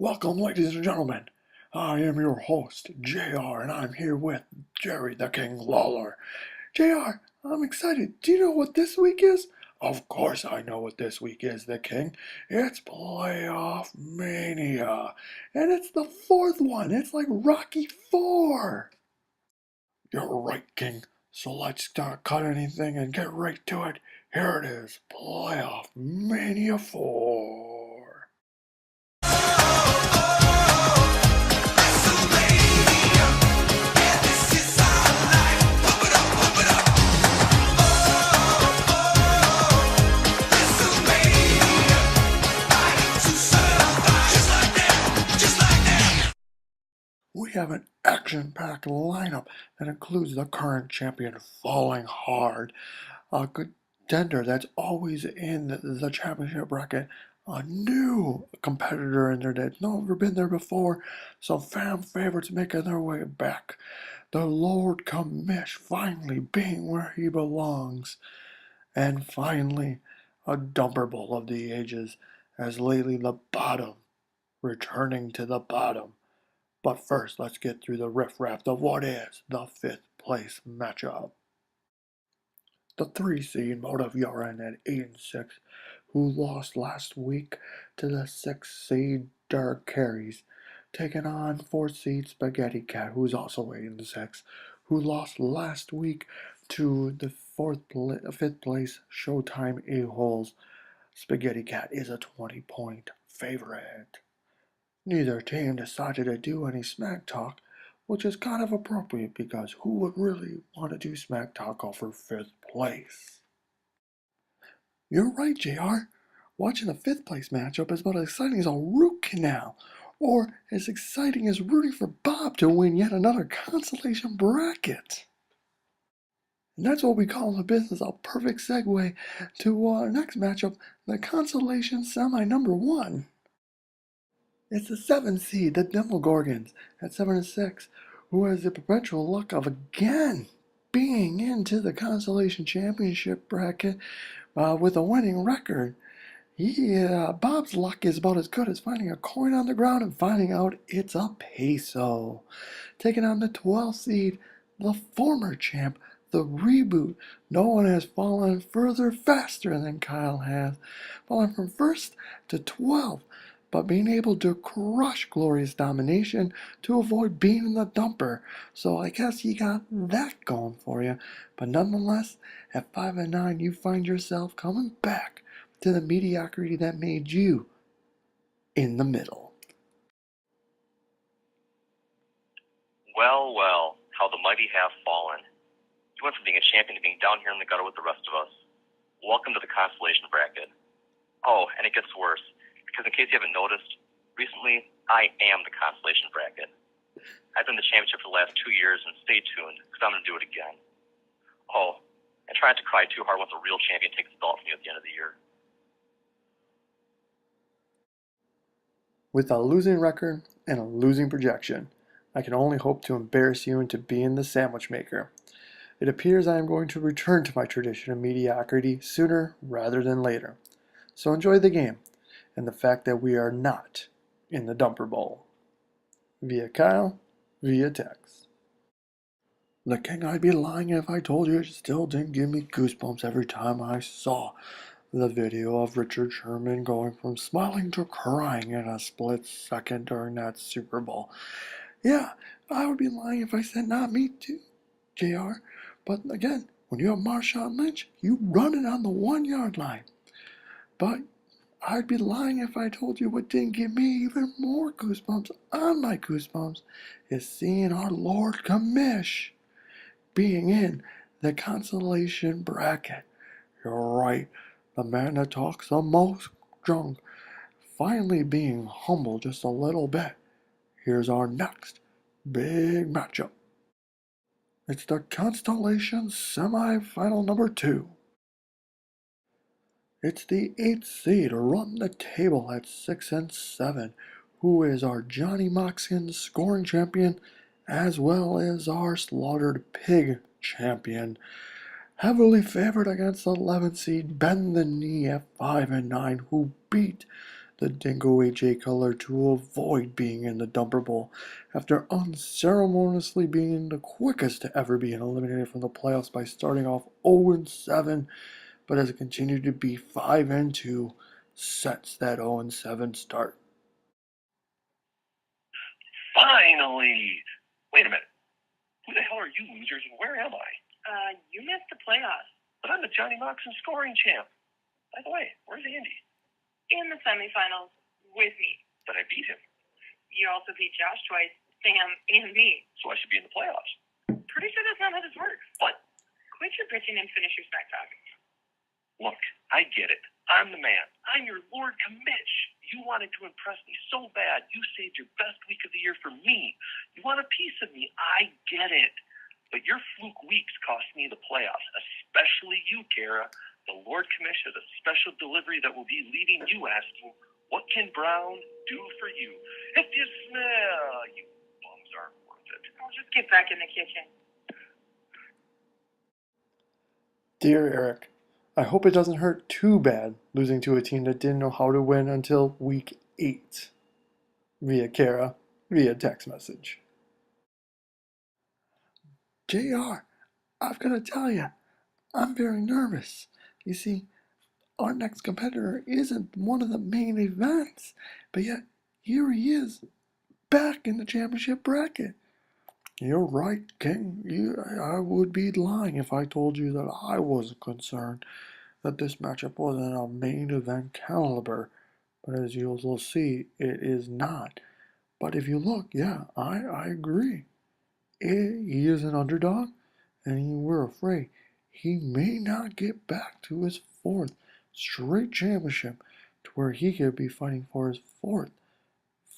Welcome, ladies and gentlemen. I am your host, JR, and I'm here with Jerry the King Lawler. JR, I'm excited. Do you know what this week is? Of course I know what this week is, the King. It's Playoff Mania. And it's the fourth one. It's like Rocky 4. You're right, King. So let's not cut anything and get right to it. Here it is, Playoff Mania 4. We have an action-packed lineup that includes the current champion falling hard, a contender that's always in the championship bracket, a new competitor in there that's never been there before, some fan favorites making their way back, the Lord Commish finally being where he belongs, and finally a dumper bowl of the ages as lately the bottom returning to the bottom. But first, let's get through the riff-raff of what is the fifth place matchup. The 3 seed Motive Yoran at 8-6, who lost last week to the 6 seed Dark Carries, taking on 4 seed Spaghetti Cat, who's also 8-6, who lost last week to the 5th place Showtime A-Holes. Spaghetti Cat is a 20-point favorite. Neither team decided to do any smack talk, which is kind of appropriate because who would really want to do smack talk over 5th place? You're right, JR. Watching a 5th place matchup is about as exciting as a root canal, or as exciting as rooting for Bob to win yet another consolation bracket. And that's what we call in the business a perfect segue to our next matchup, the consolation semi number 1. It's the 7th seed, the Demogorgons, at 7-6, who has the perpetual luck of again being into the Consolation Championship bracket with a winning record. Bob's luck is about as good as finding a coin on the ground and finding out it's a peso. Taking on the 12th seed, the former champ, the reboot. No one has fallen further faster than Kyle has, falling from 1st to 12th, but being able to crush Glorious Domination to avoid being in the dumper. So I guess you got that going for you. But nonetheless, at 5-9, you find yourself coming back to the mediocrity that made you in the middle. Well, well, how the mighty have fallen. You went from being a champion to being down here in the gutter with the rest of us. Welcome to the consolation bracket. Oh, and it gets worse, because in case you haven't noticed, recently, I am the consolation bracket. I've been the championship for the last 2 years, and stay tuned, because I'm going to do it again. Oh, and try not to cry too hard once a real champion takes the belt from you at the end of the year. With a losing record and a losing projection, I can only hope to embarrass you into being the sandwich maker. It appears I am going to return to my tradition of mediocrity sooner rather than later. So enjoy the game, and the fact that we are not in the dumper bowl. Via Kyle, via text. The King, I'd be lying if I told you it still didn't give me goosebumps every time I saw the video of Richard Sherman going from smiling to crying in a split second during that Super Bowl. Yeah, I would be lying if I said not me too, JR. But again, when you have Marshawn Lynch, you run it on the 1-yard line. But I'd be lying if I told you what didn't give me even more goosebumps on my goosebumps is seeing our Lord Commish being in the consolation bracket. You're right, the man that talks the most drunk, finally being humble just a little bit. Here's our next big matchup. It's the Constellation Semi-Final number 2. It's the 8th seed Run the Table at 6-7, who is our Johnny Moxon scoring champion, as well as our Slaughtered Pig champion. Heavily favored against the 11th seed Bend the Knee at 5-9, who beat the Dingo HA color to avoid being in the dumper bowl after unceremoniously being the quickest to ever be eliminated from the playoffs by starting off 0-7, but as it continued to be 5-2, sets that 0-7 start. Finally! Wait a minute. Who the hell are you losers and where am I? You missed the playoffs. But I'm the Johnny Moxon scoring champ. By the way, where's Andy? In the semifinals with me. But I beat him. You also beat Josh twice, Sam, and me. So I should be in the playoffs. Pretty sure that's not how this works. What? Quit your bitching and finish your smack talk. Look, I get it. I'm the man. I'm your Lord Commish. You wanted to impress me so bad, you saved your best week of the year for me. You want a piece of me. I get it. But your fluke weeks cost me the playoffs, especially you, Kara. The Lord Commish has a special delivery that will be leaving you asking, what can Brown do for you? If you smell, you bums aren't worth it. I'll just get back in the kitchen. Dear Eric, I hope it doesn't hurt too bad losing to a team that didn't know how to win until week 8. Via Kara, via text message. JR, I've got to tell you, I'm very nervous. You see, our next competitor isn't one of the main events, but yet here he is, back in the championship bracket. You're right, King. I would be lying if I told you that I wasn't concerned that this matchup wasn't a main event caliber. But as you'll see, it is not. But if you look, yeah, I agree. He is an underdog, and we're afraid he may not get back to his 4th straight championship to where he could be fighting for his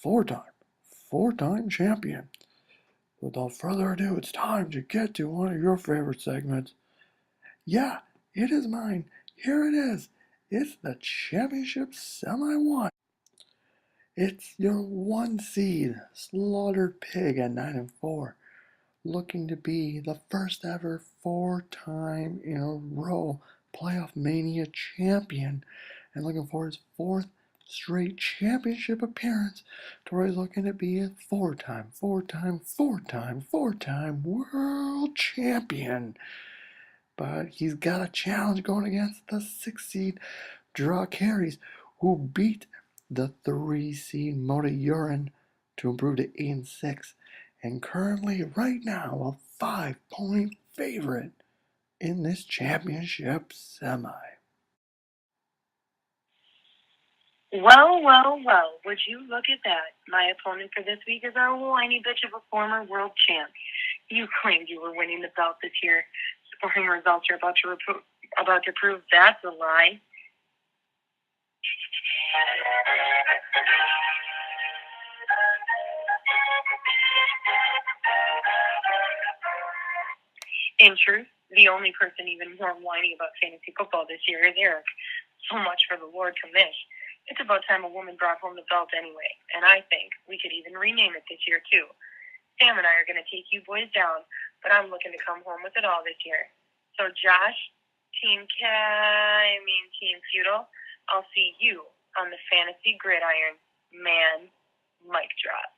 four-time champion. Without further ado, it's time to get to one of your favorite segments. Yeah, it is mine. Here it is. It's the championship semi-1. It's your 1 seed, Slaughtered Pig at 9-4. Looking to be the first ever 4-time in a row PlayoffMania champion and looking for his 4th straight championship appearance to where he's looking to be a 4-time world champion. But he's got a challenge going against the 6 seed Draw Carries, who beat the 3 seed Moda Urine to improve to 8-6. And currently, right now, a 5-point favorite in this championship semi. Well, would you look at that? My opponent for this week is our whiny bitch of a former world champ. You claimed you were winning the belt this year. Scoring results are about to prove that's a lie. In truth, the only person even more whiny about fantasy football this year is Eric. So much for the Lord Commish. It's about time a woman brought home the belt anyway, and I think we could even rename it this year too. Sam and I are going to take you boys down, but I'm looking to come home with it all this year. So Josh, Team Feudal, I'll see you on the fantasy gridiron. Man, mic drop.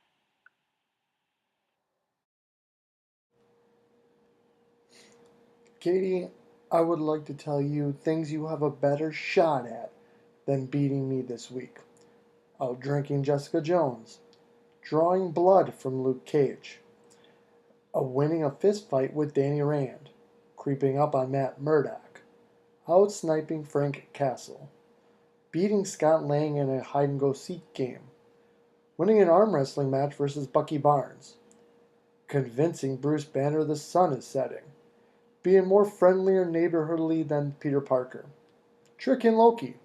Katie, I would like to tell you things you have a better shot at than beating me this week. Outdrinking Jessica Jones, drawing blood from Luke Cage, winning a fist fight with Danny Rand, creeping up on Matt Murdock, out-sniping Frank Castle, beating Scott Lang in a hide-and-go-seek game, winning an arm wrestling match versus Bucky Barnes, convincing Bruce Banner the sun is setting, being more friendly or neighborhoodly than Peter Parker, tricking Loki,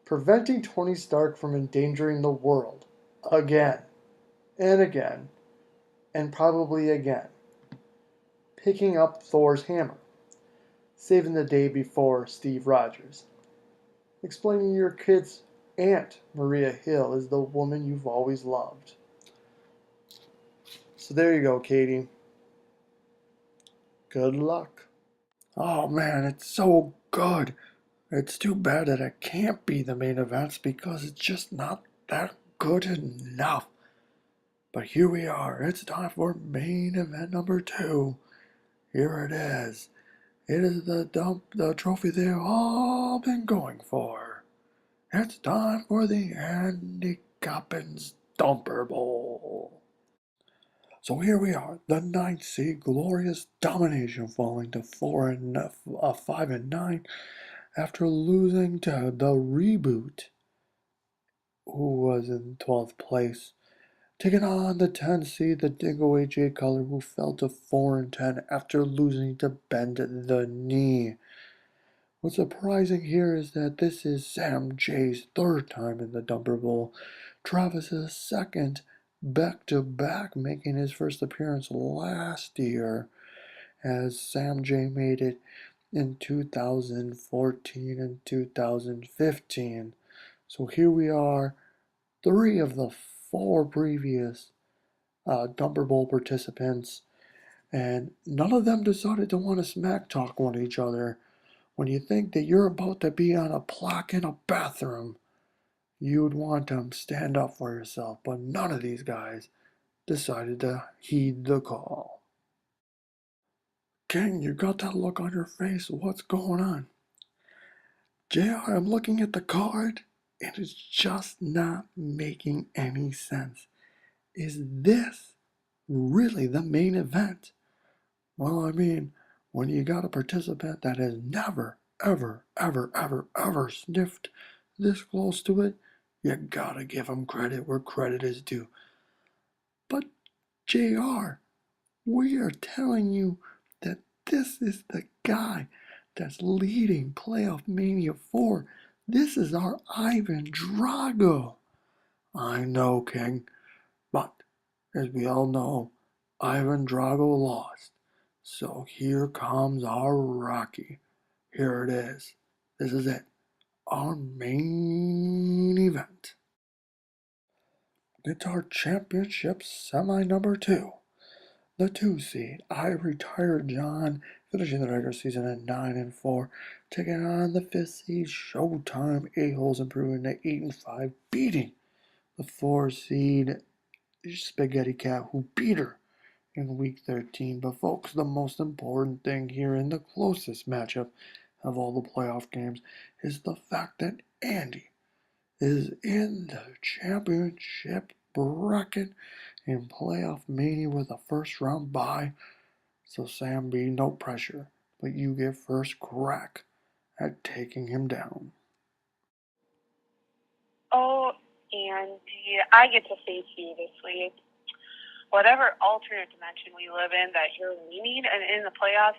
preventing Tony Stark from endangering the world again and again and probably again, picking up Thor's hammer, saving the day before Steve Rogers, explaining your kid's Aunt Maria Hill is the woman you've always loved. So there you go, Katie. Good luck. Oh man, it's so good. It's too bad that it can't be the main events because it's just not that good enough. But here we are. It's time for main event number 2. Here it is. It is the trophy they've all been going for. It's time for the Andy Coppins Dumper Bowl. So here we are, the 9th seed, glorious domination, falling to 5 and 9 after losing to the Reboot, who was in 12th place. Taking on the 10th seed, the Dingo AJ Color, who fell to 4 and 10 after losing to Bend the Knee. What's surprising here is that this is Sam J's 3rd time in the Dumper Bowl, Travis's 2nd back-to-back, making his first appearance last year, as Sam J made it in 2014 and 2015. So here we are, 3 of the 4 previous Dumper Bowl participants, and none of them decided to want to smack talk one each other. When you think that you're about to be on a plaque in a bathroom, you'd want to stand up for yourself, but none of these guys decided to heed the call. King, you got that look on your face. What's going on? JR, I'm looking at the card, and it's just not making any sense. Is this really the main event? Well, I mean, when you got a participant that has never, ever sniffed this close to it, you gotta give him credit where credit is due. But, JR, we are telling you that this is the guy that's leading PlayoffMania IV. This is our Ivan Drago. I know, King, but as we all know, Ivan Drago lost. So here comes our Rocky. Here it is. This is it. Our main event. It's our championship semi number 2. The 2 seed, I Retired John, finishing the regular season at 9 and 4, taking on the 5th seed Showtime A-Holes, improving to 8 and 5, beating the 4 seed Spaghetti Cat, who beat her in week 13. But folks, the most important thing here in the closest matchup of all the playoff games is the fact that Andy is in the championship bracket in PlayoffMania with a first round bye. So Sam B, no pressure, but you get first crack at taking him down. Oh, Andy, I get to face you this week. Whatever alternate dimension we live in that you're leaning and in the playoffs,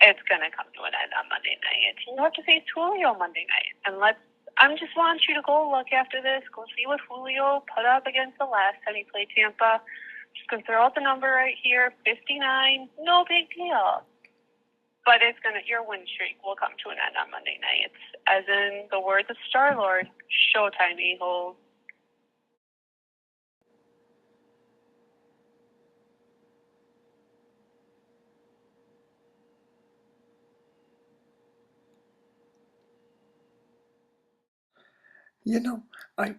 it's going to come to an end on Monday night. You have to face Julio Monday night. And I just want you to go look after this. Go see what Julio put up against the last time he played Tampa. Just going to throw out the number right here, 59. No big deal. But your win streak will come to an end on Monday night. It's, as in the words of Star-Lord, showtime, a-holes. You know, I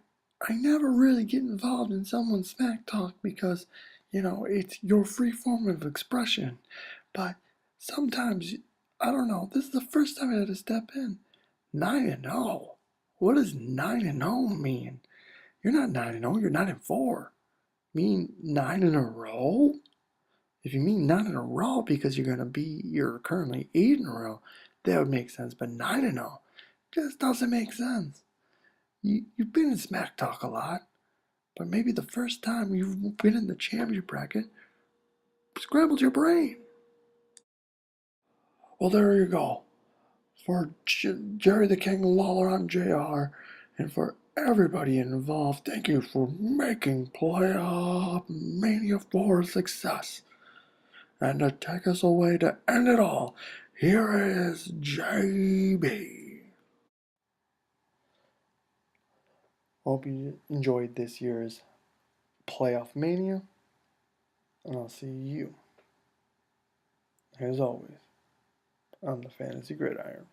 never really get involved in someone's smack talk because, it's your free form of expression. But sometimes, I don't know, this is the first time I had to step in. 9 and 0. What does 9 and 0 mean? You're not 9 and 0, you're 9 and 4. Mean 9 in a row? If you mean 9 in a row because you're currently 8 in a row, that would make sense. But 9 and 0 just doesn't make sense. You've been in smack talk a lot, but maybe the first time you've been in the championship bracket scrambled your brain. Well, there you go. For Jerry the King Lawler, I'm JR, and for everybody involved, thank you for making PlayoffMania IV a success. And to take us away to end it all, here is JB. Hope you enjoyed this year's PlayoffMania, and I'll see you, as always, on the Fantasy Gridiron.